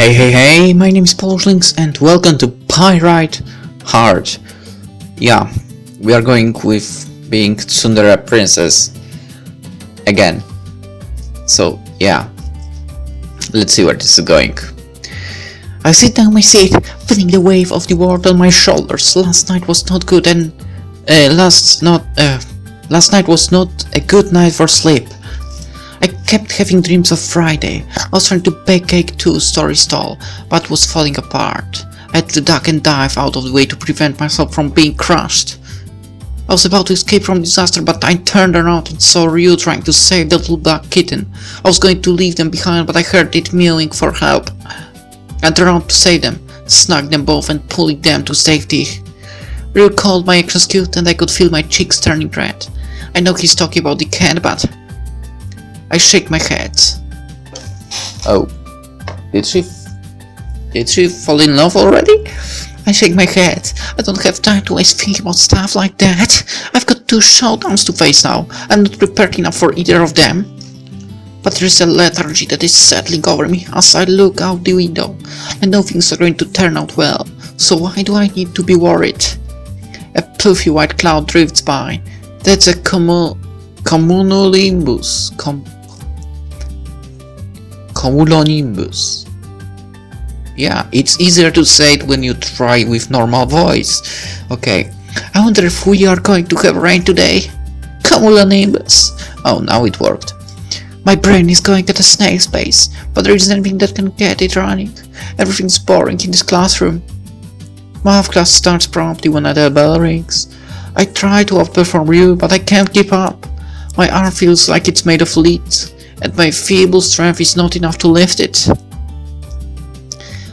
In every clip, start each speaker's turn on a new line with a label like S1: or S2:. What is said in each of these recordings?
S1: Hey, my name is PolishLynx and welcome to Pyrite Heart. Yeah, we are going with being Tsundere Princess again. So, yeah, let's see where this is going. I sit down in my seat, feeling the wave of the world on my shoulders. Last night was not good and last night was not a good night for sleep. I kept having dreams of Friday. I was trying to bake cake to a story stall, but was falling apart. I had to duck and dive out of the way to prevent myself from being crushed. I was about to escape from disaster, but I turned around and saw Ryu trying to save the little black kitten. I was going to leave them behind, but I heard it mewing for help. I turned around to save them, snagged them both and pulling them to safety. Ryu called my actions cute and I could feel my cheeks turning red. I know he's talking about the cat, but I shake my head. Oh, did she fall in love already? I shake my head. I don't have time to waste thinking about stuff like that. I've got 2 showdowns to face now. I'm not prepared enough for either of them. But there is a lethargy that is settling over me as I look out the window. I know things are going to turn out well, so why do I need to be worried? A puffy white cloud drifts by. That's a cumulonimbus. Cumulonimbus. Yeah, it's easier to say it when you try with normal voice. Okay, I wonder if we are going to have rain today. Cumulonimbus. Oh, now it worked. My brain is going at a snail's pace, but there isn't anything that can get it running. Everything's boring in this classroom. Math class starts promptly when the bell rings. I try to outperform Ryu, but I can't keep up. My arm feels like it's made of lead, and my feeble strength is not enough to lift it. I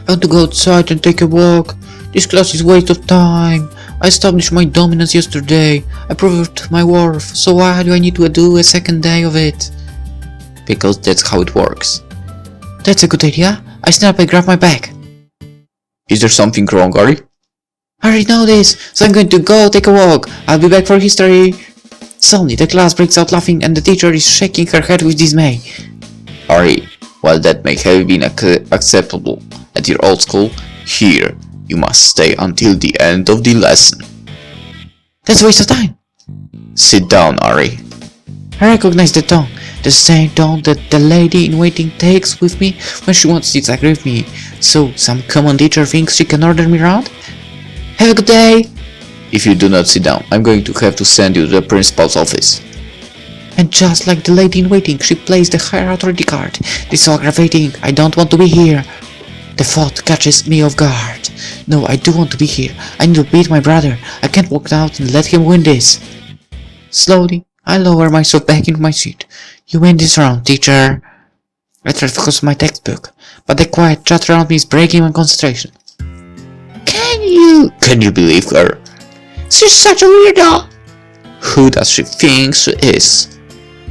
S1: want to go outside and take a walk. This class is a waste of time. I established my dominance yesterday. I proved my worth, so why do I need to do a second day of it? Because that's how it works. That's a good idea. I snap and grab my bag. Is there something wrong, Ahri? I already know this, so I'm going to go take a walk. I'll be back for history. Suddenly the class breaks out laughing and the teacher is shaking her head with dismay. Ahri, while that may have been acceptable at your old school, here you must stay until the end of the lesson. That's a waste of time. Sit down, Ahri. I recognize the tone. The same tone that the lady in waiting takes with me when she wants to disagree with me. So some common teacher thinks she can order me around? Have a good day! If you do not sit down, I'm going to have to send you to the principal's office. And just like the lady in waiting, she plays the higher authority card. This is so aggravating. I don't want to be here. The thought catches me off guard. No, I do want to be here. I need to beat my brother. I can't walk out and let him win this. Slowly, I lower myself back into my seat. You win this round, teacher. I try to focus on my textbook, but the quiet chat around me is breaking my concentration. Can you believe her? She's such a weirdo. Who does she think she is?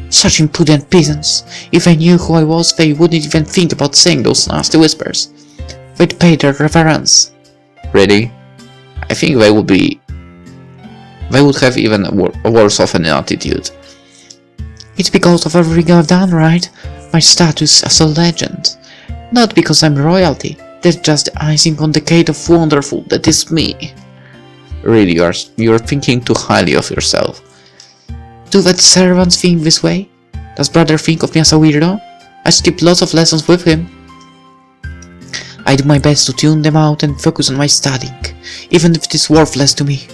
S1: Such impudent peasants. If they knew who I was, they wouldn't even think about saying those nasty whispers. They'd pay their reverence. Really? I think they would have even worse of an attitude. It's because of everything I've done, right? My status as a legend. Not because I'm royalty. That's just the icing on the cake of wonderful that is me. Really, you're thinking too highly of yourself. Do the servants think this way? Does brother think of me as a weirdo? I skip lots of lessons with him. I do my best to tune them out and focus on my studying, even if it is worthless to me.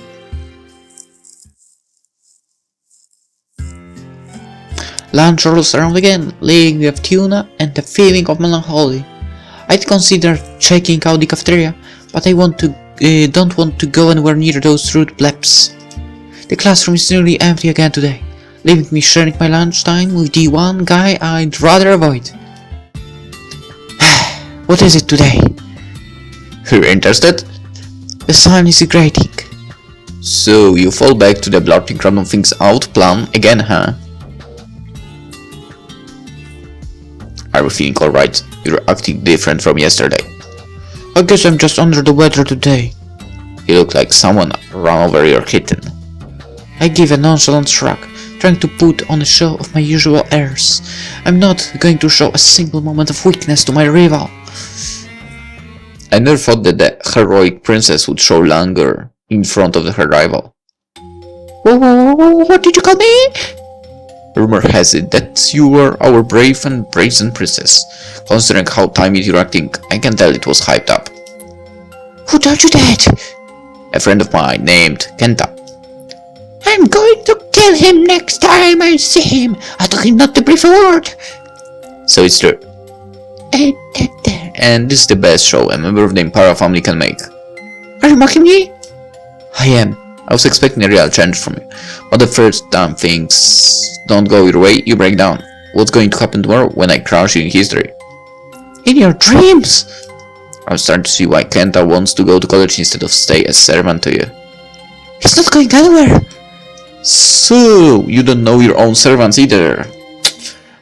S1: Lunch rolls around again, leaving me with tuna and a feeling of melancholy. I'd consider checking out the cafeteria, but I don't want to go anywhere near those rude plebs. The classroom is nearly empty again today, leaving me sharing my lunchtime with the one guy I'd rather avoid. What is it today? You're interested? The sun is grating. So you fall back to the blurting random things out plan again, huh? Are you feeling alright? You're acting different from yesterday. I guess I'm just under the weather today. You look like someone ran over your kitten. I give a nonchalant shrug, trying to put on a show of my usual airs. I'm not going to show a single moment of weakness to my rival. I never thought that the heroic princess would show longer in front of her rival. What did you call me? Rumor has it that you were our brave and brazen princess. Considering how timid you're acting, I can tell it was hyped up. Who told you that? A friend of mine named Kenta. I'm going to kill him next time I see him. I told him not to breathe a word. So it's true. And this is the best show a member of the Imperial family can make. Are you mocking me? I am. I was expecting a real challenge from you. But the first time things don't go your way, you break down. What's going to happen tomorrow when I crush you in history? In your dreams! I'm starting to see why Kenta wants to go to college instead of stay as servant to you. He's not going anywhere! So, you don't know your own servants either.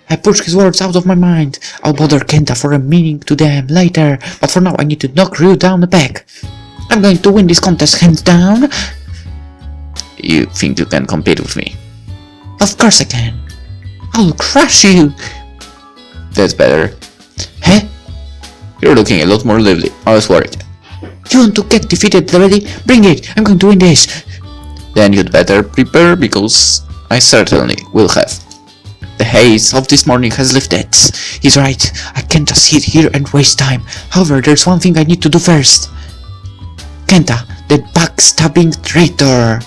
S1: I push his words out of my mind. I'll bother Kenta for a meaning to them later, but for now I need to knock Ryu down the peg. I'm going to win this contest hands down. You think you can compete with me? Of course I can. I'll crush you. That's better. Huh? You're looking a lot more lively. I was worried. You want to get defeated already? Bring it! I'm going to win this! Then you'd better prepare, because I certainly will have. The haze of this morning has lifted. He's right. I can't just sit here and waste time. However, there's one thing I need to do first. Kenta, the backstabbing traitor.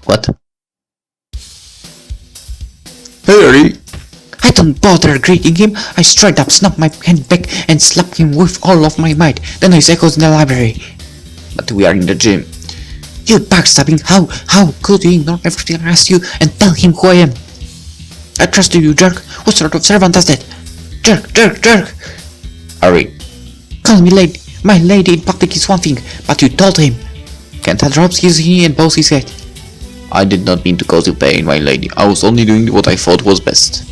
S1: What? Hey, Ahri. I don't bother greeting him. I straight up snap my hand back and slap him with all of my might. The noise echoes in the library. But we are in the gym. You backstabbing, how could you ignore everything I asked you and tell him who I am? I trusted you, jerk. What sort of servant does that? Jerk. Ahri. Call me lady. My lady in public is one thing, but you told him. Kenta drops his knee and bows his head. I did not mean to cause you pain, my lady. I was only doing what I thought was best.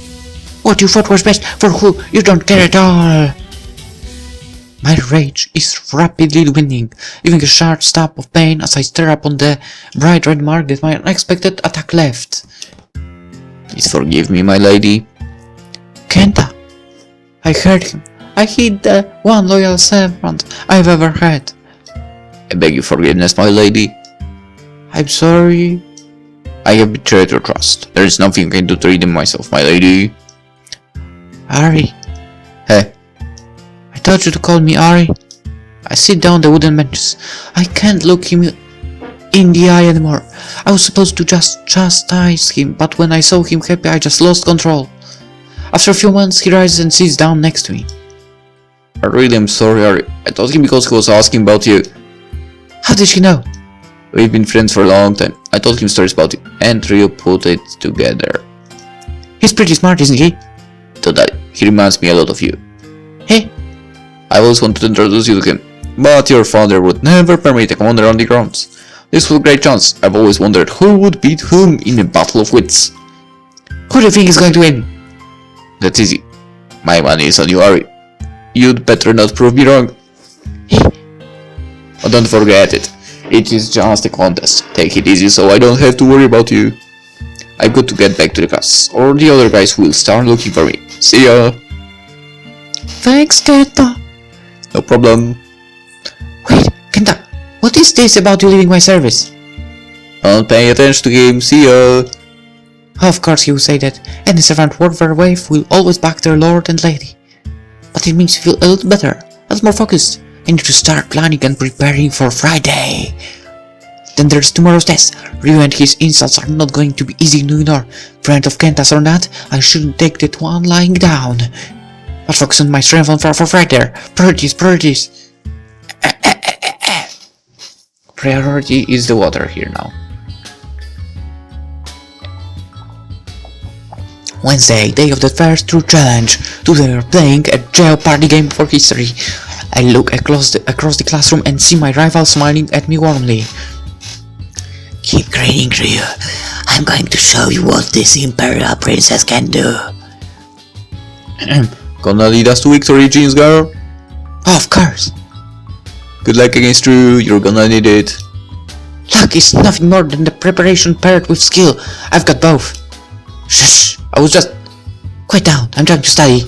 S1: What you thought was best? For who? You don't care at all. My rage is rapidly winning, leaving a sharp stab of pain as I stare upon the bright red mark that my unexpected attack left. Please forgive me, my lady. Kenta. I heard him. I hit the one loyal servant I've ever had. I beg your forgiveness, my lady. I'm sorry. I have betrayed your trust. There is nothing I can do to redeem myself, my lady. Ahri. Hey. I told you to call me Ahri. I sit down on the wooden benches. I can't look him in the eye anymore. I was supposed to just chastise him, but when I saw him happy, I just lost control. After a few months, he rises and sits down next to me. I really am sorry, Ahri. I told him because he was asking about you. How did he know? We've been friends for a long time. I told him stories about you, and Ryu put it together. He's pretty smart, isn't he? Totally. He reminds me a lot of you. Hey? I always wanted to introduce you to him, but your father would never permit a commander on the grounds. This was a great chance. I've always wondered who would beat whom in a battle of wits. Who do you think is going to win? That's easy. My money is on you, Ahri. You'd better not prove me wrong. Oh, don't forget it. It is just a contest. Take it easy so I don't have to worry about you. I've got to get back to the class, or the other guys will start looking for me. See ya! Thanks, Kenta. No problem. Wait, Kenta, what is this about you leaving my service? Don't pay attention to him. See ya! Of course he will say that. Any servant worth their wife will always back their lord and lady. But it makes you feel a little better, a little more focused. I need to start planning and preparing for Friday. Then there's tomorrow's test. Ryu and his insults are not going to be easy to ignore. Friend of Kenta's or not, I shouldn't take that one lying down. But focus on my strength on for Friday. Priorities. Priority is the water here now. Wednesday, day of the first true challenge. Today we're playing a jail party game for history. I look across the classroom and see my rival smiling at me warmly. Keep grinning, Ryu. I'm going to show you what this Imperial Princess can do. Gonna lead us to victory, jeans girl? Of course. Good luck against Ryu, you're gonna need it. Luck is nothing more than the preparation paired with skill. I've got both. Shush, I was just... Quiet down, I'm trying to study.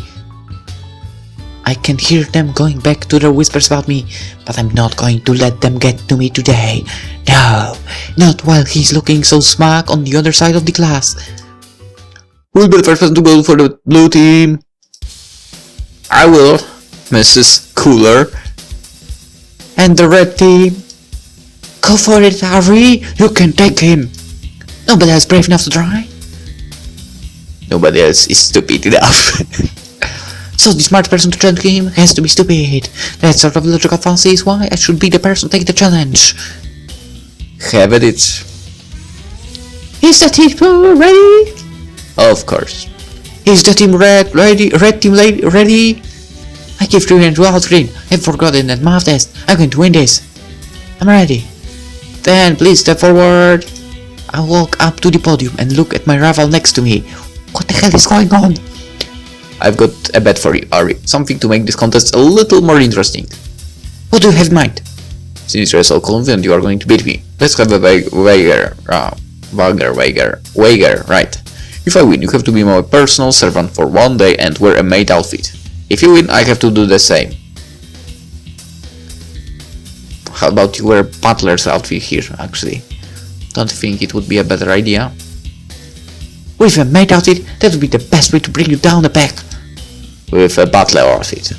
S1: I can hear them going back to their whispers about me, but I'm not going to let them get to me today. No, not while he's looking so smug on the other side of the glass. Who'll be the first person to go for the blue team? I will, Mrs. Cooler. And the red team? Go for it, Ahri! You can take him! Nobody else brave enough to try? Nobody else is stupid enough. So the smart person to challenge him has to be stupid. That sort of logical fancy is why I should be the person to take the challenge. Have at it. Is the team ready? Of course. Is the team red ready? Red team ready? I give green and wild green. I've forgotten that math test. I'm going to win this. I'm ready. Then please step forward. I walk up to the podium and look at my rival next to me. What the hell is going on? I've got a bet for you, Ahri. Something to make this contest a little more interesting. What do you have in mind? Since you're so confident you are going to beat me, let's have a wager, right? If I win, you have to be my personal servant for 1 day and wear a maid outfit. If you win, I have to do the same. How about you wear butler's outfit here, actually? Don't you think it would be a better idea? With a maid outfit, that would be the best way to bring you down the peg. With a butler outfit.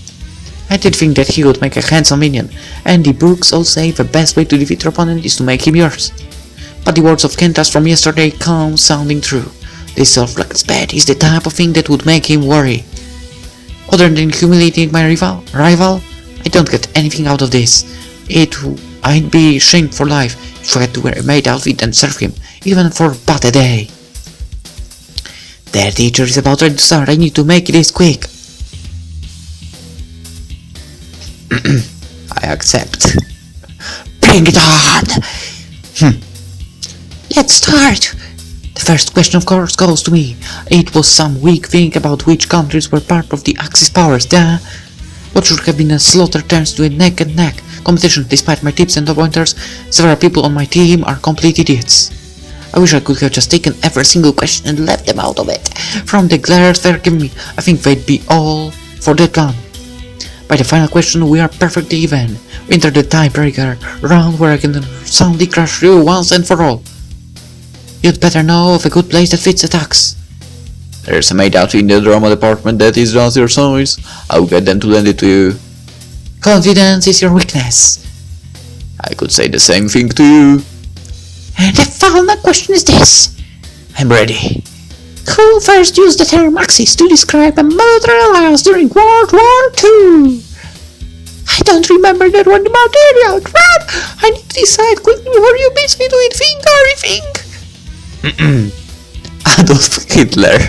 S1: I did think that he would make a handsome minion, and the books all say the best way to defeat your opponent is to make him yours. But the words of Kentas from yesterday come sounding true. This self-reckless bet is the type of thing that would make him worry. Other than humiliating my rival, I don't get anything out of this. I'd be shamed for life if I had to wear a maid outfit and serve him, even for but a day. Their teacher is about ready to start. I need to make this quick. I accept. Bring it on! Let's start! The first question of course goes to me. It was some weak thing about which countries were part of the Axis powers, duh. What should have been a slaughter turns to a neck and neck competition. Despite my tips and pointers, several people on my team are complete idiots. I wish I could have just taken every single question and left them out of it. From the glares they're giving me, I think they'd be all for that plan. By the final question, we are perfectly even. We enter the tiebreaker round where I can soundly crush you once and for all. You'd better know of a good place that fits attacks. There's a maid outfit in the drama department that is just your size. I'll get them to lend it to you. Confidence is your weakness. I could say the same thing to you. And the final question is this. I'm ready. Who first used the term Axis to describe a military alliance during World War II? I don't remember that one material. Crap! I need to decide quickly before you beat me to it. Think. Adolf Hitler,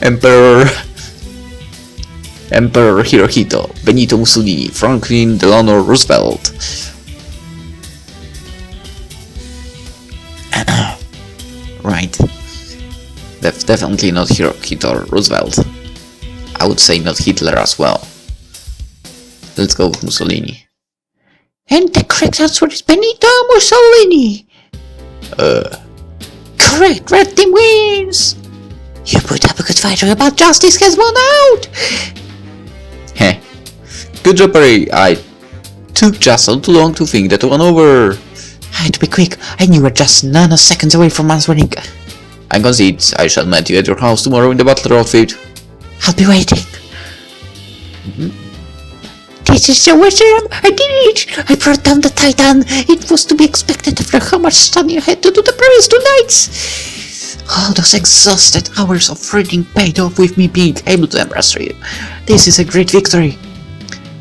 S1: Emperor Hirohito, Benito Mussolini, Franklin Delano Roosevelt. Right. That's definitely not Hirohito Roosevelt. I would say not Hitler as well. Let's go with Mussolini. And the correct answer is Benito Mussolini. Correct, red team wins! You put up a good fight, but justice has won out! Heh. Good job, Ahri. I took just a little long to think that one over. I had to be quick. I knew we were just nanoseconds away from answering. I concede. I shall meet you at your house tomorrow in the butler outfit. I'll be waiting. This is the wisdom. I did it! I brought down the Titan. It was to be expected after how much studying I had to do the previous 2 nights. All those exhausted hours of reading paid off with me being able to embrace you. This is a great victory.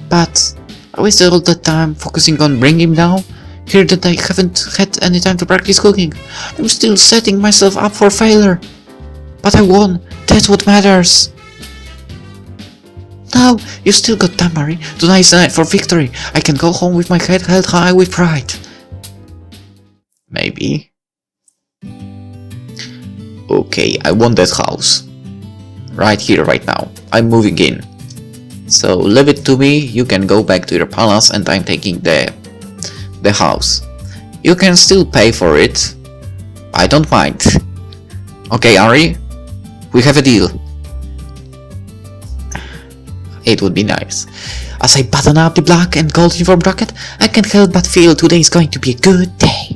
S1: But I wasted all the time focusing on bringing him down. Here that I haven't had any time to practice cooking. I'm still setting myself up for failure. But I won. That's what matters. Now, you still got time, Ahri. Tonight's the night for victory. I can go home with my head held high with pride. Maybe. Okay, I want that house. Right here, right now. I'm moving in. So leave it to me. You can go back to your palace and I'm taking the house. You can still pay for it. I don't mind. Okay, Ahri. We have a deal. it would be nice. As I button up the black and gold uniform jacket, I can't help but feel today is going to be a good day.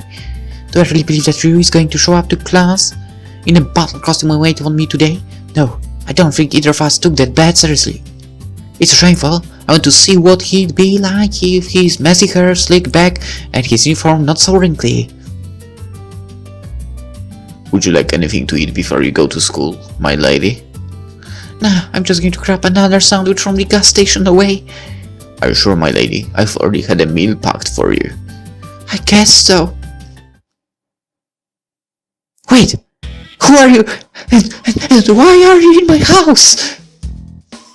S1: Do I really believe that Ryu is going to show up to class in a battle costume and wait on me today? No, I don't think either of us took that bad seriously. It's shameful. I want to see what he'd be like if his messy hair slicked back and his uniform not so wrinkly. Would you like anything to eat before you go to school, my lady? Nah, I'm just going to grab another sandwich from the gas station away. Are you sure, my lady? I've already had a meal packed for you. I guess so. Wait! Who are you? And why are you in my house?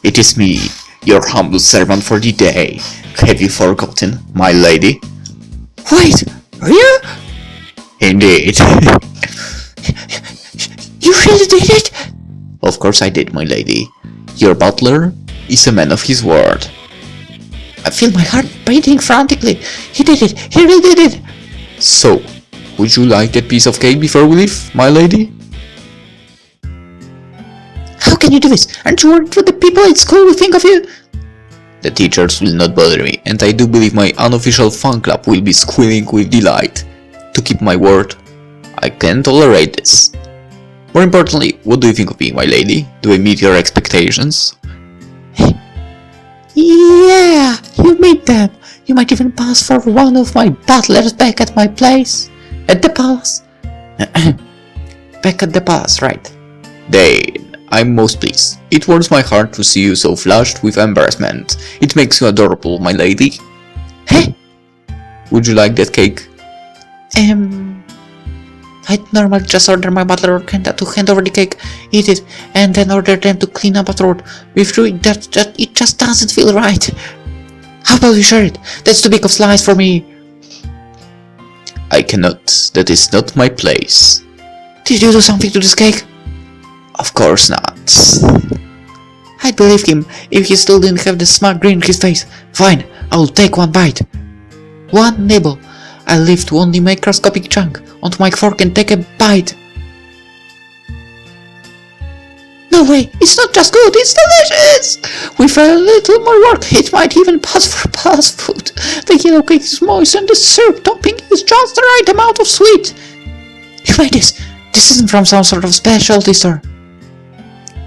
S1: It is me, your humble servant for the day. Have you forgotten, my lady? Wait! Are you? Indeed. You really did it? Of course I did, my lady. Your butler is a man of his word. I feel my heart beating frantically. He did it. He really did it. So, would you like that piece of cake before we leave, my lady? How can you do this? Aren't you worried what the people at school will think of you? The teachers will not bother me, and I do believe my unofficial fan club will be squealing with delight. To keep my word, I can't tolerate this. More importantly, what do you think of me, my lady? Do I meet your expectations? Yeah, you meet them. You might even pass for one of my butlers back at my place. At the palace. Back at the palace, right. Then, I'm most pleased. It warms my heart to see you so flushed with embarrassment. It makes you adorable, my lady. Hey! Would you like that cake? I'd normally just order my butler or Kenta to hand over the cake, eat it, and then order them to clean up afterward. With Rui, that it just doesn't feel right. How about we share it? That's too big of slice for me. I cannot. That is not my place. Did you do something to this cake? Of course not. I'd believe him if he still didn't have the smug grin on his face. Fine, I'll take one bite. One nibble. I'll lift only microscopic chunk onto my fork and take a bite. No way, it's not just good, it's delicious! With a little more work, it might even pass for fast food. The yellow cake is moist and the syrup topping is just the right amount of sweet. You made this. This isn't from some sort of specialty store.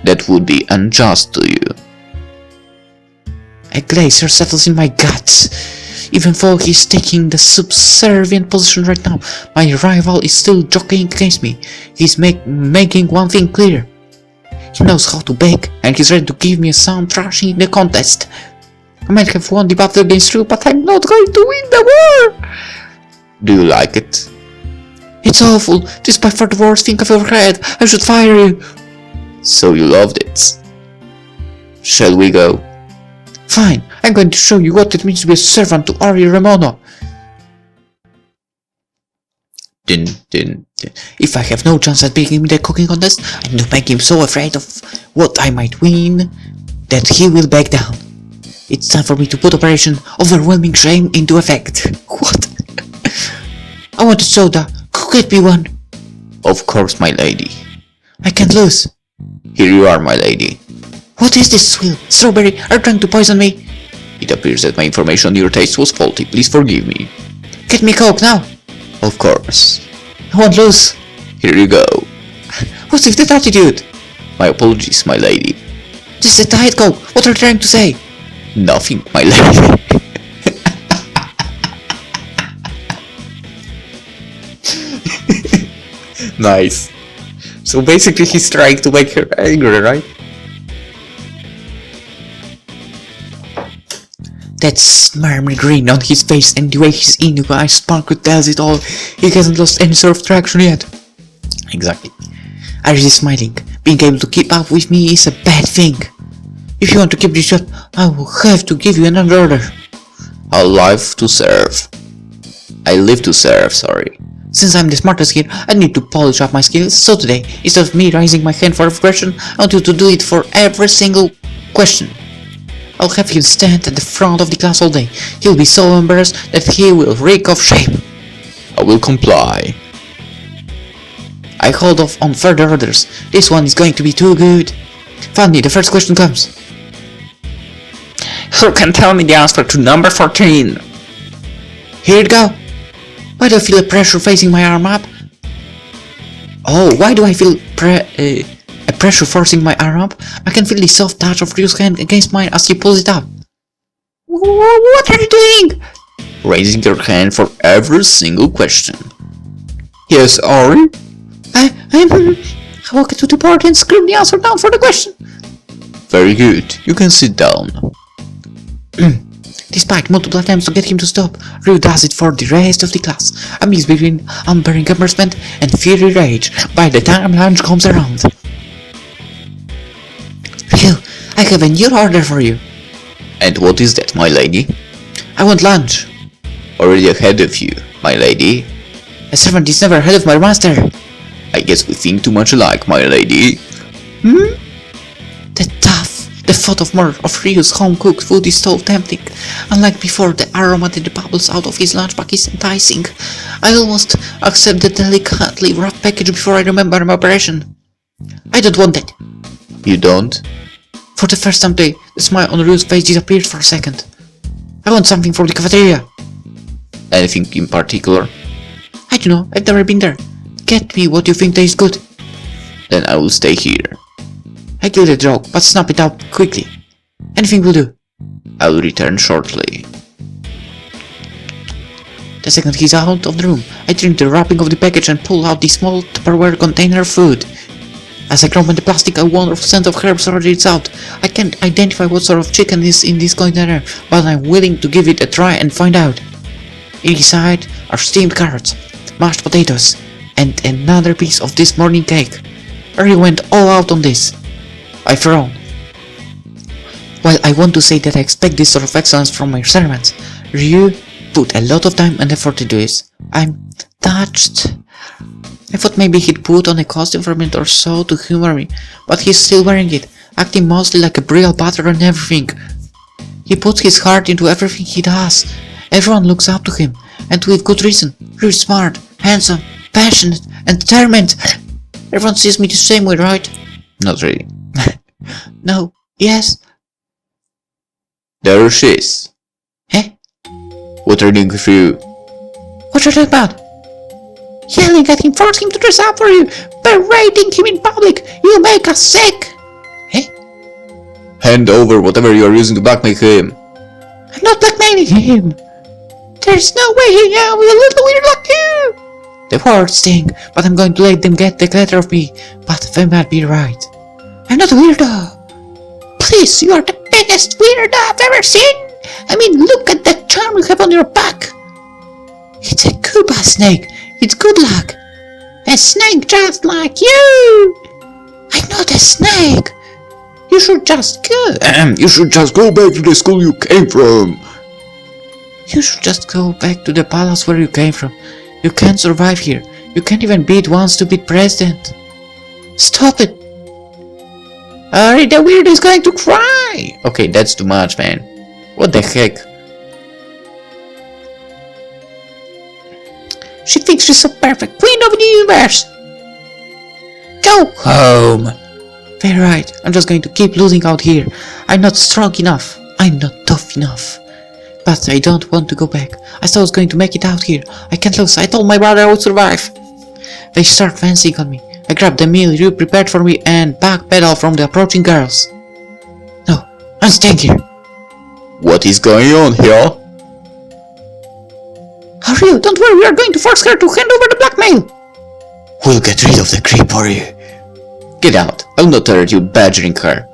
S1: That would be unjust to you. A glacier settles in my guts. Even though he's taking the subservient position right now, my rival is still jockeying against me. He's making one thing clear. He knows how to bake, and he's ready to give me a sound thrashing in the contest. I might have won the battle against Ryu, but I'm not going to win the war! Do you like it? It's awful. This is by far the worst thing I've ever had. I should fire you. So you loved it. Shall we go? Fine, I'm going to show you what it means to be a servant to Ahri Remono. If I have no chance at beating him in the cooking contest, I need to make him so afraid of what I might win that he will back down. It's time for me to put Operation Overwhelming Shame into effect. What? I want a soda. Could it be one? Of course, my lady. I can't lose. Here you are, my lady. What is this, Swill? Strawberry, are you trying to poison me? It appears that my information on your taste was faulty. Please forgive me. Get me Coke now. Of course. I won't lose. Here you go. What's with that attitude? My apologies, my lady. This is a Diet Coke. What are you trying to say? Nothing, my lady. Nice. So basically he's trying to make her angry, right? That smarmy grin on his face and the way his inu eyes sparkle tells it all. He hasn't lost any sort of traction yet. Exactly. Ahri is smiling. Being able to keep up with me is a bad thing. If you want to keep this up, I will have to give you another order. I live to serve. I live to serve, sorry. Since I'm the smartest here, I need to polish up my skills, so today, instead of me raising my hand for a question, I want you to do it for every single question. I'll have him stand at the front of the class all day. He'll be so embarrassed that he will reek of shame. I will comply. I hold off on further orders. This one is going to be too good. Finally, the first question comes. Who can tell me the answer to number 14? Here it go. Why do I feel a pressure facing my arm up? Oh, why do I feel a pressure forcing my arm up? I can feel the soft touch of Ryu's hand against mine as he pulls it up. What are you doing? Raising your hand for every single question. Yes, Ahri? I walk to the board and scribble the answer down for the question. Very good. You can sit down. Despite multiple attempts to get him to stop, Ryu does it for the rest of the class. A mix between unbearing embarrassment and fiery rage by the time lunch comes around. Ryu, I have a new order for you. And what is that, my lady? I want lunch. Already ahead of you, my lady. A servant is never ahead of my master. I guess we think too much alike, my lady. The thought of more of Ryu's home-cooked food is so tempting. Unlike before, the aroma that bubbles out of his lunchbag is enticing. I almost accept the delicately wrapped package before I remember my operation. I don't want that. You don't? For the first time today, the smile on Ryu's face disappeared for a second. I want something from the cafeteria. Anything in particular? I don't know, I've never been there. Get me what you think tastes good. Then I will stay here. I killed the joke, but snap it out quickly. Anything will do. I will return shortly. The second he's out of the room, I trim the wrapping of the package and pull out the small Tupperware container of food. As I grab the plastic, a wonderful scent of herbs radiates out. I can't identify what sort of chicken is in this container, but I'm willing to give it a try and find out. Inside are steamed carrots, mashed potatoes, and another piece of this morning cake. Ahri went all out on this. I frown. While I want to say that I expect this sort of excellence from my servants, Ryu put a lot of time and effort into this. I'm touched. I thought maybe he'd put on a costume for a minute or so to humor me, but he's still wearing it, acting mostly like a real butler and everything. He puts his heart into everything he does. Everyone looks up to him, and with good reason. Ryu's smart, handsome, passionate, and determined. Everyone sees me the same way, right? Not really. No. Yes. There she is. Eh? What are you doing with you? What are you talking about? Yelling at him, force him to dress up for you, berating him in public. You make us sick. Eh? Hand over whatever you are using to blackmail him. I'm not blackmailing him. There's no way he will be a little weird like you. The words sting, but I'm going to let them get the glitter of me. But they might be right. I'm not a weirdo. Please, you are the biggest weirdo I've ever seen. I mean, look at that charm you have on your back. It's a Koopa snake. It's good luck. A snake just like you. I'm not a snake. You should just go. You should just go back to the school you came from. You should just go back to the palace where you came from. You can't survive here. You can't even beat one stupid president. Stop it. Ahri, the weirdo is going to cry. Okay, that's too much, man. What the heck? She thinks she's so perfect. Queen of the universe. Go home. Very right. I'm just going to keep losing out here. I'm not strong enough. I'm not tough enough. But I don't want to go back. I thought I was going to make it out here. I can't lose. I told my brother I would survive. They start fencing on me. I grab the meal you prepared for me and backpedal from the approaching girls. No, I'm staying here. What is going on here? Ahri, don't worry, we are going to force her to hand over the blackmail. We'll get rid of the creep for you. Get out. I'll not tolerate you badgering her.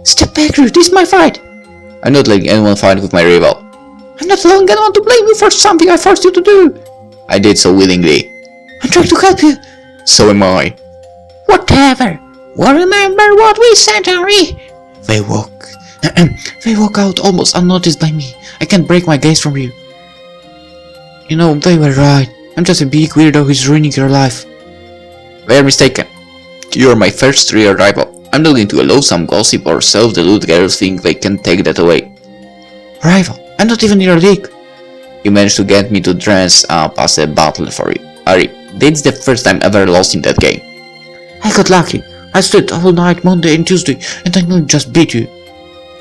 S1: Step back, Ryu. This is my fight. I'm not letting anyone fight with my rival. I'm not allowing anyone to blame you for something I forced you to do. I did so willingly. I'm trying to help you. So am I. Whatever. Well, remember what we said, Ahri. They walk out almost unnoticed by me. I can't break my gaze from you. You know, they were right. I'm just a big weirdo who's ruining your life. They are mistaken. You are my first real rival. I'm not going to allow some gossip or self-deluded girls think they can take that away. Rival? I'm not even in your league. You managed to get me to dress up as a butler for you. Ahri, that's the first time I ever lost in that game. I got lucky. I stood all night Monday and Tuesday and I nearly just beat you.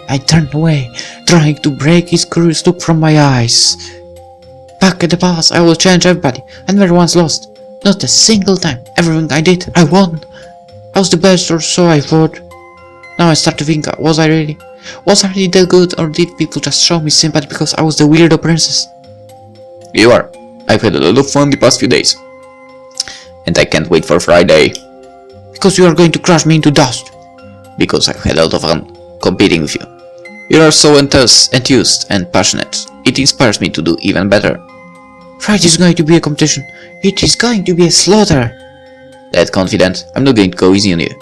S1: I turned away, trying to break his curious look from my eyes. Back at the palace, I will challenge everybody. I never once lost. Not a single time. Everything I did, I won. I was the best, or so I thought. Now I start to think, was I really? Was I really that good, or did people just show me sympathy because I was the weirdo princess?
S2: You are. I've had a lot of fun the past few days. And I can't wait for Friday.
S1: Because you are going to crush me into dust.
S2: Because I've had a lot of fun competing with you. You are so enthused and passionate. It inspires me to do even better.
S1: Friday is going to be a competition. It is going to be a slaughter.
S2: That confident, I'm not going to go easy on you.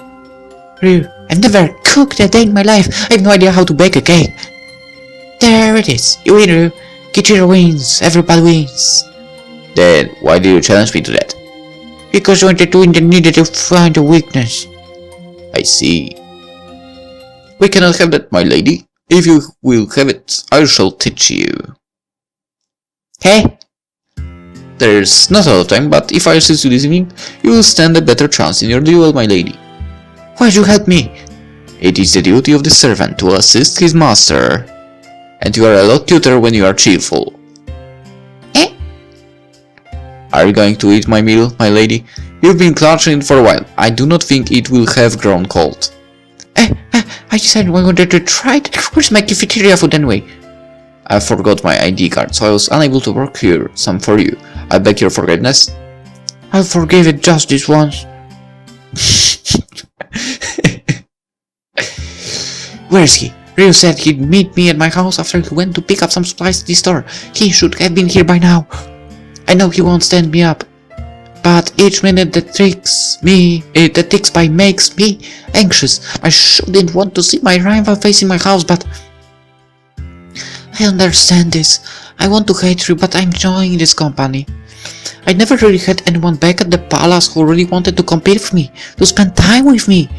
S1: Ryu, I've never cooked a day in my life. I have no idea how to bake a cake. There it is. You win, Ryu. Kichiro wins. Everybody wins.
S2: Then why do you challenge me to that?
S1: Because you wanted to win and needed to find a weakness.
S2: I see. We cannot have that, my lady. If you will have it, I shall teach you.
S1: Hey?
S2: There's not a lot of time, but if I assist you this evening, you will stand a better chance in your duel, my lady.
S1: Why should you help me?
S2: It is the duty of the servant to assist his master. And you are a lot cuter when you are cheerful.
S1: Eh?
S2: Are you going to eat my meal, my lady? You've been clutching it for a while. I do not think it will have grown cold.
S1: I decided I wanted to try it. Where's my cafeteria food anyway?
S2: I forgot my ID card, so I was unable to work here. Some for you. I beg your forgiveness.
S1: I'll forgive it just this once. Where is he? Ryu said he'd meet me at my house after he went to pick up some supplies at the store. He should have been here by now. I know he won't stand me up. But each minute that ticks by makes me anxious. I shouldn't want to see my rival facing my house, but I understand this. I want to hate you, but I'm enjoying this company. I never really had anyone back at the palace who really wanted to compete with me, to spend time with me.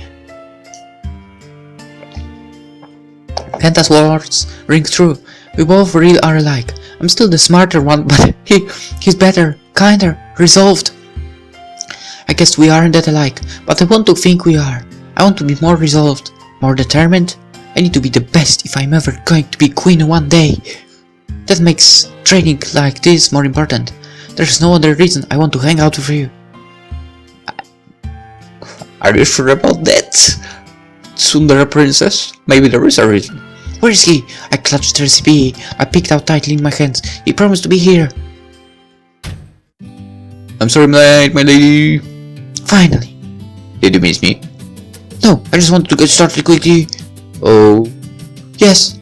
S1: Kenta's words ring true. We both really are alike. I'm still the smarter one, but he's better, kinder, resolved. I guess we aren't that alike, but I want to think we are. I want to be more resolved, more determined. I need to be the best if I'm ever going to be queen one day. That makes training like this more important. There's no other reason I want to hang out with you.
S2: Are you sure about that? Tsundere princess? Maybe there is a reason.
S1: Where is he? I clutched the recipe. I picked out tightly in my hands. He promised to be here.
S2: I'm sorry I'm late, my lady.
S1: Finally.
S2: Did you miss me?
S1: No, I just wanted to get started quickly.
S2: Oh.
S1: Yes.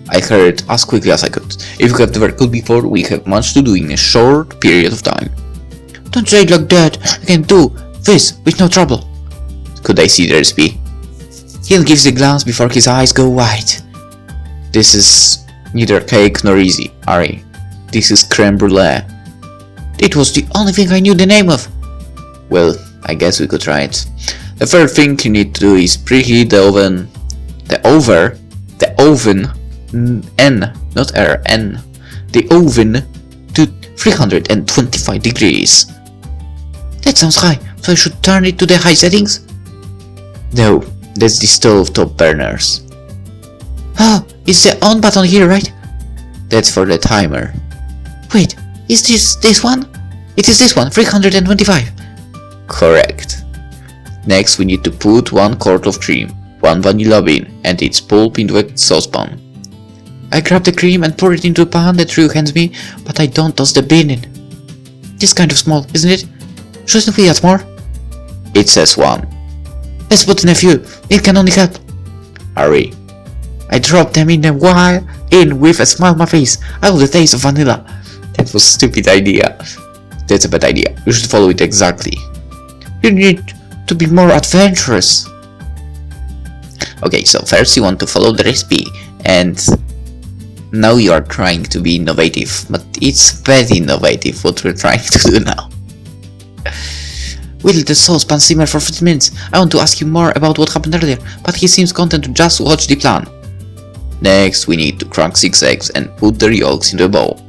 S2: I heard as quickly as I could. If you have never cooked before, we have much to do in a short period of time.
S1: Don't say it like that. I can do this with no trouble.
S2: Could I see the recipe?
S1: He'll give the glance before his eyes go wide.
S2: This is neither cake nor easy, Ahri. This is creme brulee.
S1: It was the only thing I knew the name of.
S2: Well, I guess we could try it. The first thing you need to do is preheat the oven. The oven to 325 degrees.
S1: That sounds high, so I should turn it to the high settings?
S2: No, that's the stove top burners.
S1: Oh, it's the on button here, right?
S2: That's for the timer.
S1: Wait, is this one? It is this one, 325.
S2: Correct. Next we need to put 1 quart of cream, 1 vanilla bean and its pulp into a saucepan.
S1: I grab the cream and pour it into a pan that Ryu hands me, but I don't toss the bean in. This kind of small, isn't it? Shouldn't we add more?
S2: It says 1.
S1: Let's put in a few. It can only help.
S2: Hurry.
S1: I drop them in with a smile on my face. I love the taste of vanilla.
S2: That was a stupid idea. That's a bad idea. You should follow it exactly.
S1: You need to be more adventurous.
S2: Okay, so first you want to follow the recipe, and now you are trying to be innovative, but it's very innovative what we're trying to do now.
S1: Will the saucepan simmer for 15 minutes? I want to ask you more about what happened earlier, but he seems content to just watch the plan.
S2: Next, we need to crack 6 eggs and put their yolks into a bowl.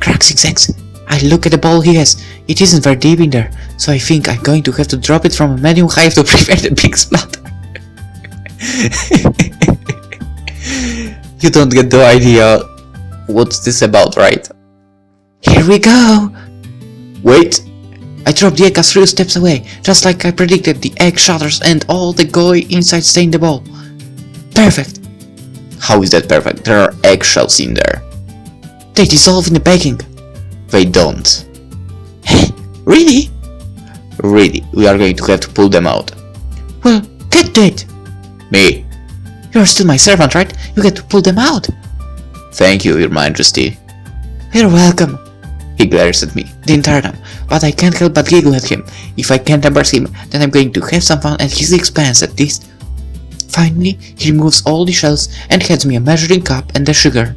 S1: Crack 6 eggs? I look at the bowl he has. It isn't very deep in there, so I think I'm going to have to drop it from a medium high to prevent a big splatter.
S2: You don't get the idea what's this about, right?
S1: Here we go!
S2: Wait!
S1: I dropped the egg a few steps away, just like I predicted. The egg shatters and all the gooey inside stain the bowl. Perfect!
S2: How is that perfect? There are eggshells in there.
S1: They dissolve in the baking.
S2: They don't.
S1: Really?
S2: Really, we are going to have to pull them out.
S1: Well, get to it!
S2: Me?
S1: You're still my servant, right? You get to pull them out.
S2: Thank you, Your Majesty.
S1: You're welcome.
S2: He glares at me
S1: the entire time, but I can't help but giggle at him. If I can't embarrass him, then I'm going to have some fun at his expense at least. Finally, he removes all the shells and hands me a measuring cup and the sugar.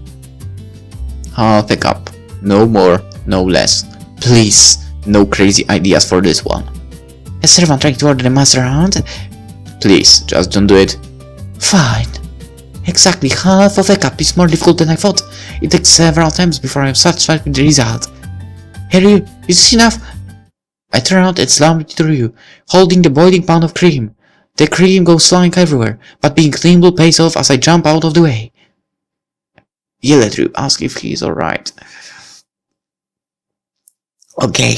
S2: Half a cup. No more, no less. Please, no crazy ideas for this one.
S1: A servant trying to order the master around?
S2: Please, just don't do it.
S1: Fine. Exactly half of a cup is more difficult than I thought. It takes several times before I am satisfied with the result. Harry, is this enough? I turn around and slam it through you, holding the boiling pound of cream. The cream goes flying everywhere, but being nimble pays off as I jump out of the way.
S2: Yell at you, ask if he is alright. Okay.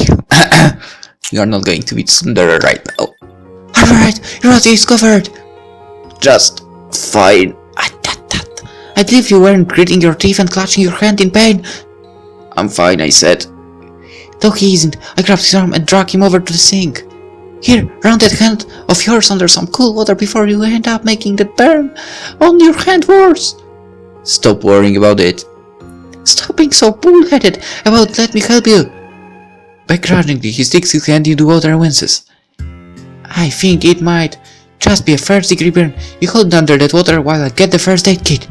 S2: You are not going to be tsundere right now.
S1: Alright, your is covered.
S2: Just fine.
S1: I believe you weren't gritting your teeth and clutching your hand in pain.
S2: I'm fine, I said.
S1: No, he isn't. I grabbed his arm and dragged him over to the sink. Here, run that hand of yours under some cool water before you end up making that burn on your hand worse.
S2: Stop worrying about it.
S1: Stop being so bullheaded about let me help you. Begrudgingly, he sticks his hand in the water and winces. I think it might just be a first-degree burn. You hold under that water while I get the first aid kit.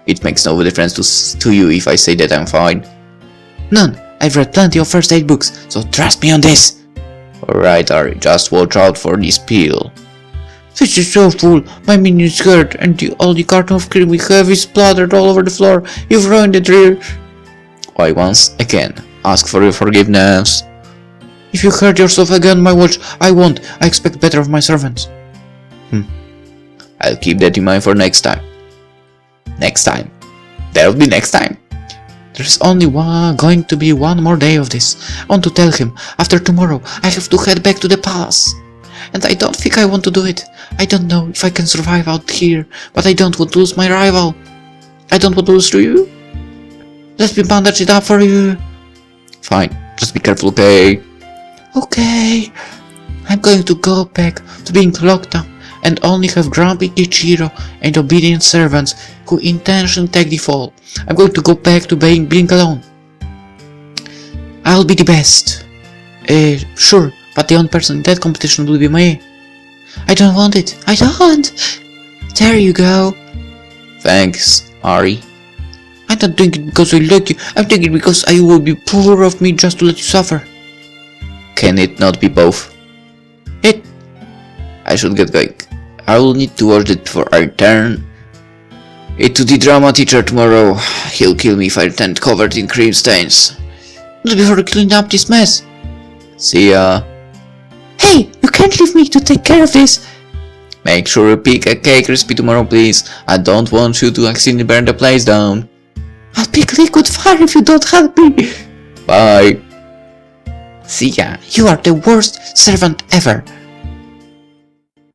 S2: It makes no difference to you if I say that I'm fine.
S1: None. I've read plenty of first aid books, so trust me on this.
S2: Alright, Ahri, just watch out for this peel.
S1: This is so full. My mini skirt and all the carton of cream we have is splattered all over the floor. You've ruined it, dear.
S2: Why, once again, ask for your forgiveness.
S1: If you hurt yourself again, my watch, I won't. I expect better of my servants.
S2: I'll keep that in mind for next time. Next time. That'll be next time.
S1: There's only going to be one more day of this. I want to tell him, after tomorrow, I have to head back to the palace. And I don't think I want to do it. I don't know if I can survive out here, but I don't want to lose my rival. I don't want to lose to you. Let me bandage it up for you.
S2: Fine, just be careful, okay?
S1: Okay. I'm going to go back to being locked down and only have grumpy Kichiro and obedient servants who intentionally take the fall. I'm going to go back to being alone. I'll be the best. Sure, but the only person in that competition will be me. I don't want it. I don't. There you go.
S2: Thanks, Ahri.
S1: I'm not doing it because I like you. I'm doing it because I will be poor of me just to let you suffer.
S2: Can it not be both? I should get going. I will need to watch it before I return it to the drama teacher tomorrow. He'll kill me if I return covered in cream stains.
S1: Not before cleaning up this mess.
S2: See ya.
S1: Hey, you can't leave me to take care of this.
S2: Make sure you pick a cake recipe tomorrow, please. I don't want you to accidentally burn the place down.
S1: I'll pick liquid fire if you don't help me.
S2: Bye.
S1: See ya. You are the worst servant ever.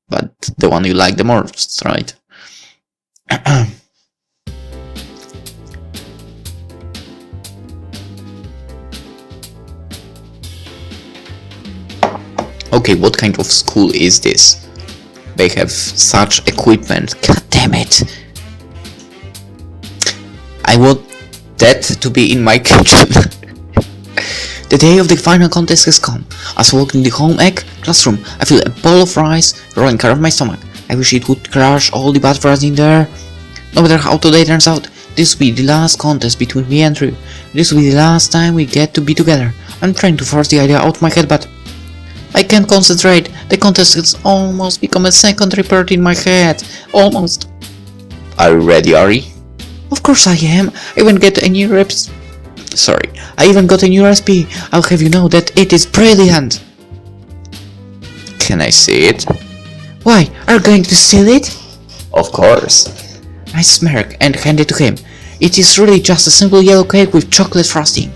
S2: But the one you like the most, right? Okay, what kind of school is this? They have such equipment. God damn it. I want that to be in my kitchen.
S1: The day of the final contest has come. As I walk in the home ec classroom, I feel a bowl of rice rolling out of my stomach. I wish it would crush all the bad fries in there. No matter how today turns out, this will be the last contest between me and Drew. This will be the last time we get to be together. I'm trying to force the idea out of my head, but I can't concentrate. The contest has almost become a secondary part in my head. Almost.
S2: Are you ready, Ahri?
S1: Of course I am. I even got a new recipe. I'll have you know that it is brilliant.
S2: Can I see it?
S1: Why? Are you going to steal it?
S2: Of course.
S1: I smirk and hand it to him. It is really just a simple yellow cake with chocolate frosting.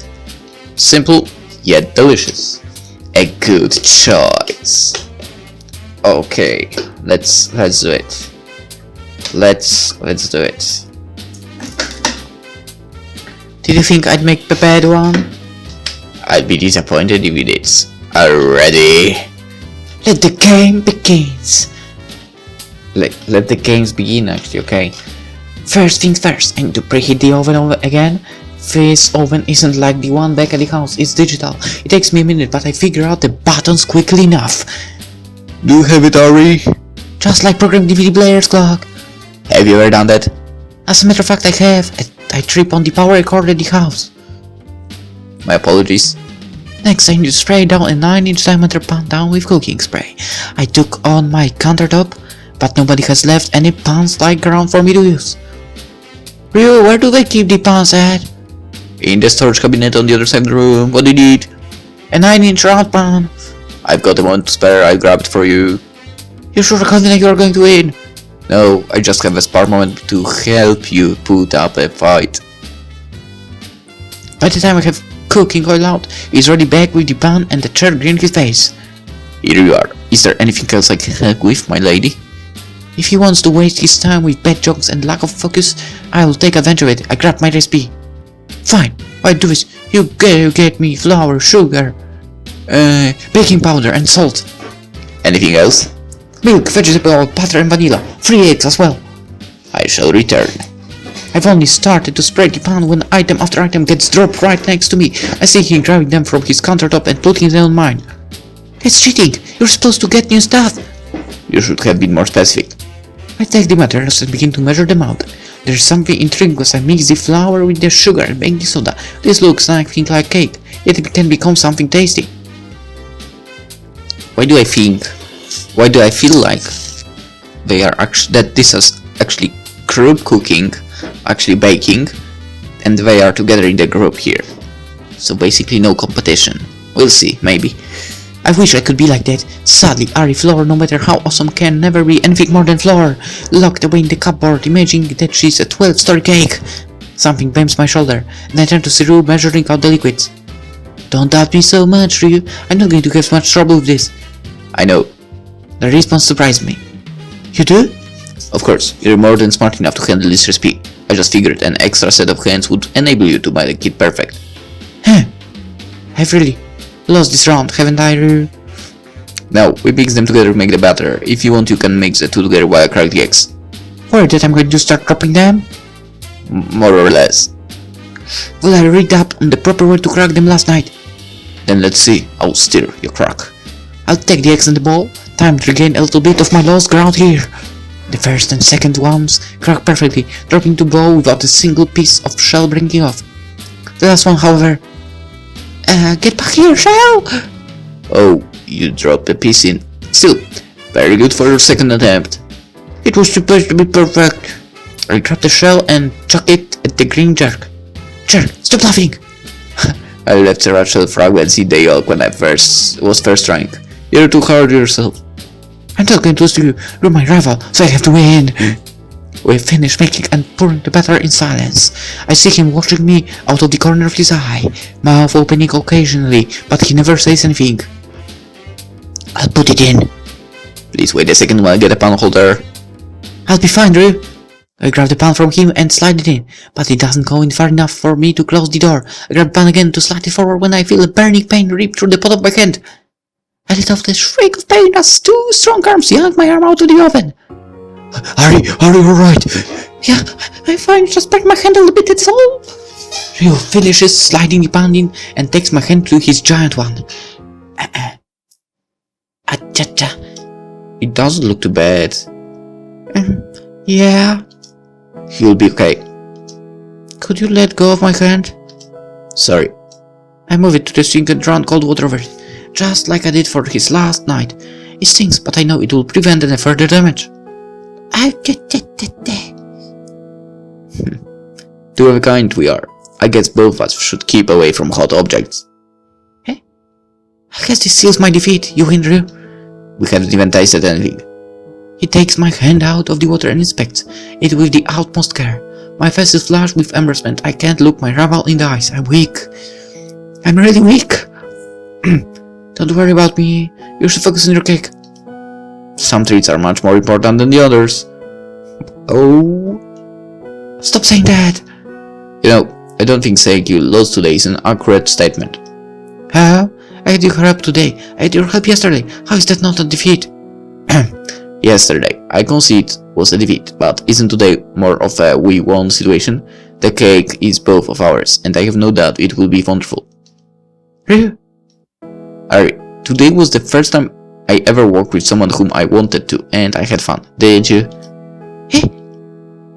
S2: Simple, yet delicious. A good choice. Okay, let's do it. Let's do it.
S1: Did you think I'd make the bad one?
S2: I'd be disappointed if you did. Already.
S1: Let the game begins.
S2: Let the games begin actually, okay?
S1: First things first, I need to preheat the oven again. This oven isn't like the one back at the house, it's digital. It takes me a minute, but I figure out the buttons quickly enough.
S2: Do you have it, Ahri?
S1: Just like programming DVD player's clock.
S2: Have you ever done that?
S1: As a matter of fact, I have. I trip on the power cord at the house.
S2: My apologies.
S1: Next, I need to spray down a 9-inch diameter pan down with cooking spray. I took on my countertop, but nobody has left any pans lying around for me to use. Ryu, where do they keep the pans at?
S2: In the storage cabinet on the other side of the room. What do you need?
S1: A 9-inch round pan.
S2: I've got one to spare. I grabbed for you.
S1: You sure are confident you are going to win?
S2: No, I just have a spare moment to help you put up a fight.
S1: By the time I have cooking oil out, he's already back with the pan and the chair green his face.
S2: Here you are. Is there anything else I can help with, my lady?
S1: If he wants to waste his time with bad jokes and lack of focus, I will take advantage of it. I grab my recipe. Fine, why do this? You get me flour, sugar, baking powder and salt.
S2: Anything else?
S1: Milk, vegetable, butter and vanilla. 3 eggs as well.
S2: I shall return.
S1: I've only started to spread the pan when item after item gets dropped right next to me. I see him grabbing them from his countertop and putting them on mine. It's cheating. You're supposed to get new stuff.
S2: You should have been more specific.
S1: I take the materials and begin to measure them out. There's something intriguing as I mix the flour with the sugar and baking soda. This looks nothing like cake, yet it can become something tasty.
S2: Why do I feel like this is actually group cooking, actually baking, and they are together in the group here. So basically no competition. We'll see, maybe.
S1: I wish I could be like that. Sadly, Ahri flour, no matter how awesome, can never be anything more than flour. Locked away in the cupboard, imagining that she's a 12-story cake. Something bumps my shoulder, and I turn to see Ryu measuring out the liquids. Don't doubt me so much, Ryu. I'm not going to have much trouble with this.
S2: I know.
S1: The response surprised me. You do?
S2: Of course, you're more than smart enough to handle this recipe. I just figured an extra set of hands would enable you to make it perfect.
S1: Huh. I've really lost this round, haven't I, Ryu?
S2: Now, we mix them together to make the batter. If you want, you can mix the two together while I crack the eggs.
S1: Worried that I'm going to start dropping them?
S2: More or less.
S1: Well, I read up on the proper way to crack them last night.
S2: Then let's see. I'll stir your crack.
S1: I'll take the eggs in the bowl. Time to regain a little bit of my lost ground here. The first and second ones crack perfectly, dropping to bowl without a single piece of shell breaking off. The last one, however... get back here, shell!
S2: Oh, you dropped a piece in. Still, very good for your second attempt.
S1: It was supposed to be perfect. I grabbed the shell and chucked it at the green jerk. Jerk, stop laughing!
S2: I left the shell fragments in the yolk when I was first trying. You're too hard on yourself.
S1: I'm not going to lose to you. You're my rival, so I have to win. We finish making and pouring the batter in silence. I see him watching me out of the corner of his eye, mouth opening occasionally, but he never says anything. I'll put it in.
S2: Please wait a second while I get a pan holder.
S1: I'll be fine, Ryu. I grab the pan from him and slide it in, but it doesn't go in far enough for me to close the door. I grab the pan again to slide it forward when I feel a burning pain rip through the pot of my hand. I let off the shriek of pain as 2 strong arms yank my arm out of the oven.
S2: Are you alright?
S1: Yeah, I'm fine, just burn my hand a little bit, that's all. Ryu finishes sliding the pan in and takes my hand to his giant one. Acha-cha.
S2: It doesn't look too bad.
S1: Yeah.
S2: He'll be okay.
S1: Could you let go of my hand?
S2: Sorry.
S1: I move it to the sink and drown cold water over it, just like I did for his last night. It stings, but I know it will prevent any further damage.
S2: Two of a kind we are. I guess both of us should keep away from hot objects.
S1: Eh? I guess this seals my defeat. You win, Ryu.
S2: We haven't even tasted anything.
S1: He takes my hand out of the water and inspects it with the utmost care. My face is flushed with embarrassment. I can't look my rival in the eyes. I'm weak. I'm really weak. Don't worry about me. You should focus on your cake.
S2: Some treats are much more important than the others. Oh.
S1: Stop saying that.
S2: You know, I don't think saying you lost today is an accurate statement.
S1: How? I had your help today. I had your help yesterday. How is that not a defeat?
S2: Yesterday, I concede was a defeat, but isn't today more of a we won situation? The cake is both of ours, and I have no doubt it will be wonderful.
S1: Ryu?
S2: Ahri, today was the first time I ever worked with someone whom I wanted to, and I had fun. Didn't you?
S1: Eh?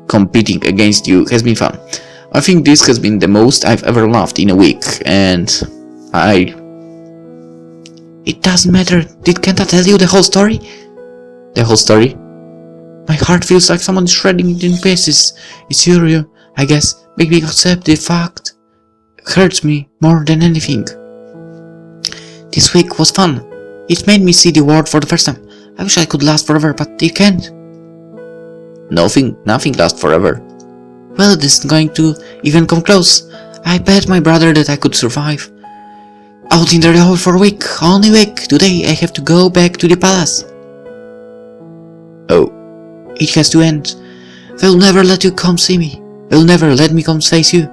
S2: Competing against you has been fun. I think this has been the most I've ever laughed in a week, and
S1: It doesn't matter. Can't I tell you the whole story?
S2: The whole story?
S1: My heart feels like someone is shredding it in pieces. It's you, Ryu. I guess. Make me accept the fact. It hurts me more than anything. This week was fun. It made me see the world for the first time. I wish I could last forever, but it can't.
S2: Nothing lasts forever.
S1: Well, this isn't going to even come close. I bet my brother that I could survive. Out in the hole for a week, only week. Today I have to go back to the palace.
S2: Oh.
S1: It has to end. They'll never let you come see me. They'll never let me come face you.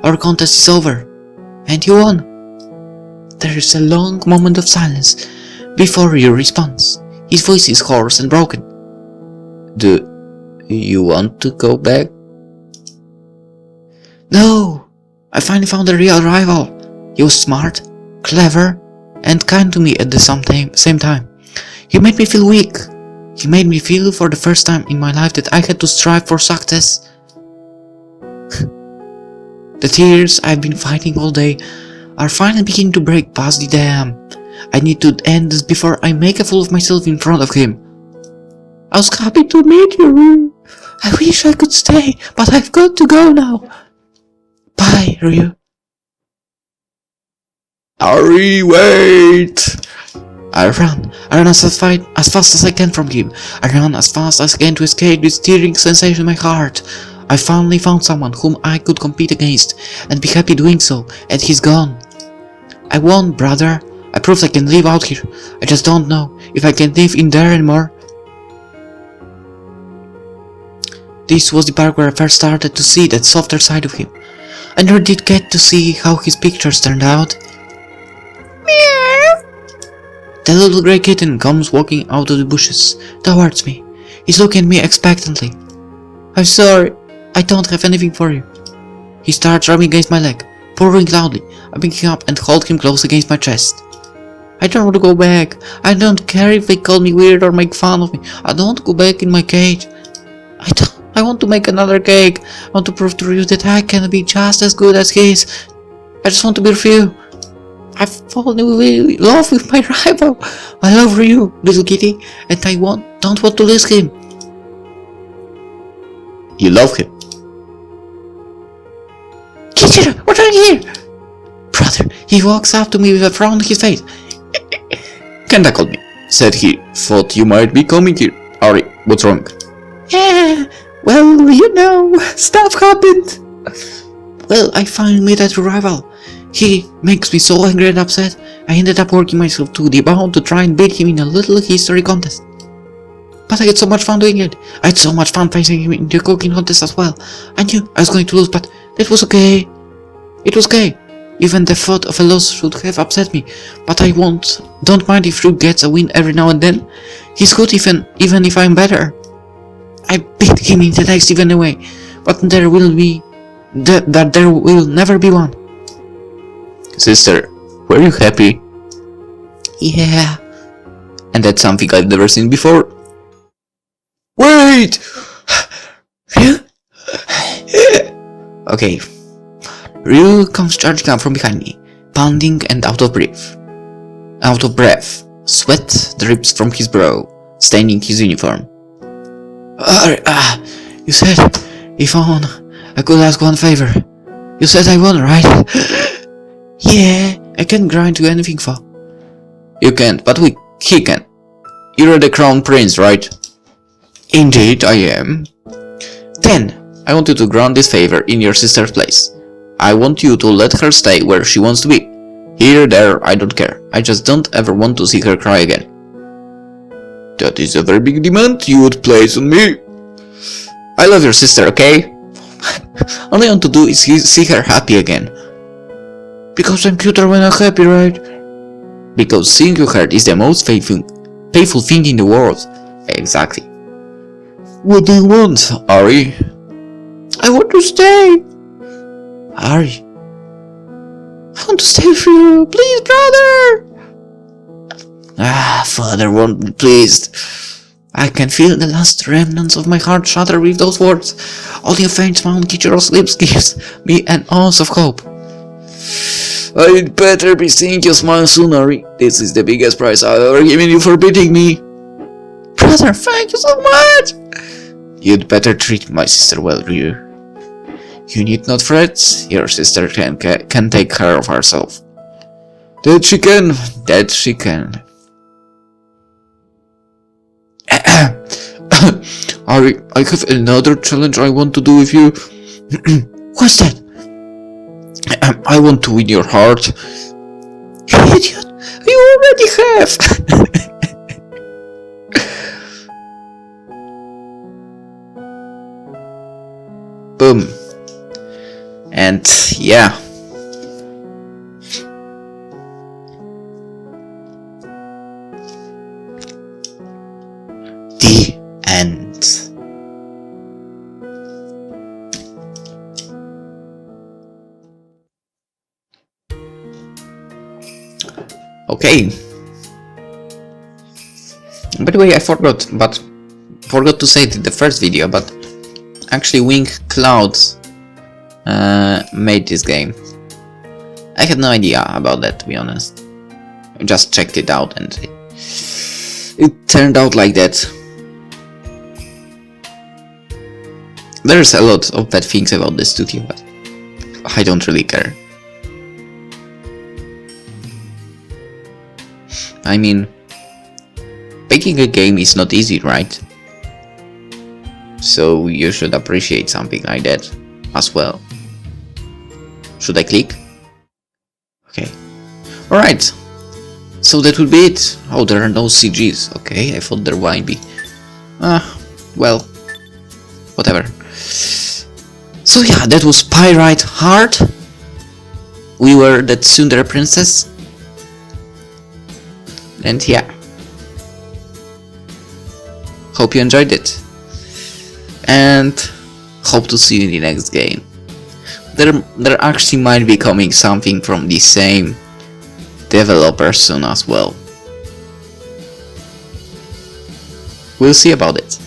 S1: Our contest is over. And you won. There is a long moment of silence before your response. His voice is hoarse and broken.
S2: Do you want to go back?
S1: No! I finally found a real rival. He was smart, clever, and kind to me at the same time. He made me feel weak. He made me feel for the first time in my life that I had to strive for success. The tears I've been fighting all day are finally beginning to break past the dam. I need to end this before I make a fool of myself in front of him. I was happy to meet you. I wish I could stay, but I've got to go now. Bye, Ryu.
S2: Ahri, wait!
S1: I run as fast as I can from him. I run as fast as I can to escape this tearing sensation in my heart. I finally found someone whom I could compete against and be happy doing so, and he's gone. I won, brother. I proved I can live out here. I just don't know if I can live in there anymore. This was the part where I first started to see that softer side of him. I never did get to see how his pictures turned out. Meow. The little grey kitten comes walking out of the bushes towards me. He's looking at me expectantly. I'm sorry, I don't have anything for you. He starts rubbing against my leg, purring loudly. I pick him up and hold him close against my chest. I don't want to go back. I don't care if they call me weird or make fun of me. I don't want to go back in my cage. I want to make another cake. I want to prove to you that I can be just as good as he is. I just want to be with you. I've fallen in love with my rival. I love you, little kitty, and I don't want to lose him.
S2: You love him?
S1: Kitchen, what are you here? Brother, he walks up to me with a frown on his face.
S2: Kenta called me. Said he thought you might be coming here. Ahri, what's wrong?
S1: Well, you know, stuff happened. Well, I finally made that rival. He makes me so angry and upset. I ended up working myself to the bone to try and beat him in a little history contest. But I had so much fun doing it. I had so much fun facing him in the cooking contest as well. I knew I was going to lose, but that was okay. It was okay. Even the thought of a loss should have upset me, but I don't mind if Ryu gets a win every now and then. He's good even if I'm better. I beat him in the next event anyway, but there will never be one.
S2: Sister, were you happy?
S1: Yeah.
S2: And that's something I've never seen before. Wait!
S1: Ryu?
S2: Okay.
S1: Ryu comes charging up from behind me, panting and out of breath. Sweat drips from his brow, staining his uniform. You said if I could ask one favor. You said I won, right? Yeah, I can't grant you anything for.
S2: You can't, but he can. You're the crown prince, right? Indeed, I am. Then, I want you to grant this favor in your sister's place. I want you to let her stay where she wants to be. Here, there, I don't care. I just don't ever want to see her cry again. That is a very big demand you would place on me. I love your sister, okay? All I want to do is see her happy again. Because I'm cuter when I'm happy, right? Because seeing you hurt is the most painful thing in the world. Exactly. What do you want, Ahri? I want to stay. Ahri. I want to stay with you. Please, brother. Father won't be pleased. I can feel the last remnants of my heart shatter with those words. Only a faint smile on Kichiro's lips gives me an ounce of hope. I'd better be seeing you smile soon, Ahri. This is the biggest prize I've ever given you for beating me. Brother, thank you so much! You'd better treat my sister well, Ryu. You need not fret. Your sister can take care of herself. That she can. That she can. Ahri, I have another challenge I want to do with you. What's that? I want to win your heart. You idiot! You already have! Boom. And yeah. The end. Okay. By the way, I forgot to say it in the first video, but actually Wing Clouds made this game. I had no idea about that, to be honest. I just checked it out and it turned out like that. There's a lot of bad things about this studio, but I don't really care. I mean, making a game is not easy, right? So you should appreciate something like that as well. Should I click? Okay. Alright. So that would be it. Oh, there are no CGs. Okay, I thought there might be. Well, whatever. So yeah, that was Pyrite Heart. We were the tsundere princess. And yeah. Hope you enjoyed it. And hope to see you in the next game. There actually might be coming something from the same developer soon as well. We'll see about it.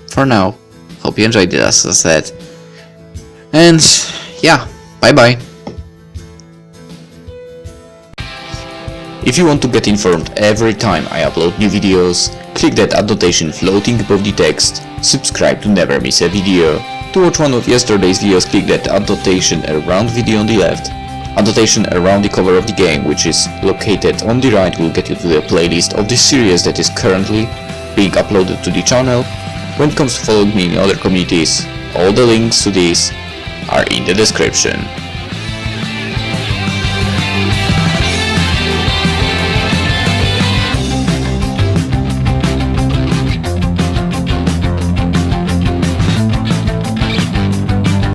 S2: For now, hope you enjoyed it, as I said. And yeah, bye bye. If you want to get informed every time I upload new videos, click that annotation floating above the text, subscribe to never miss a video. To watch one of yesterday's videos, click that annotation around video on the left. Annotation around the cover of the game, which is located on the right, will get you to the playlist of the series that is currently being uploaded to the channel. When it comes to following me in other communities, all the links to these are in the description.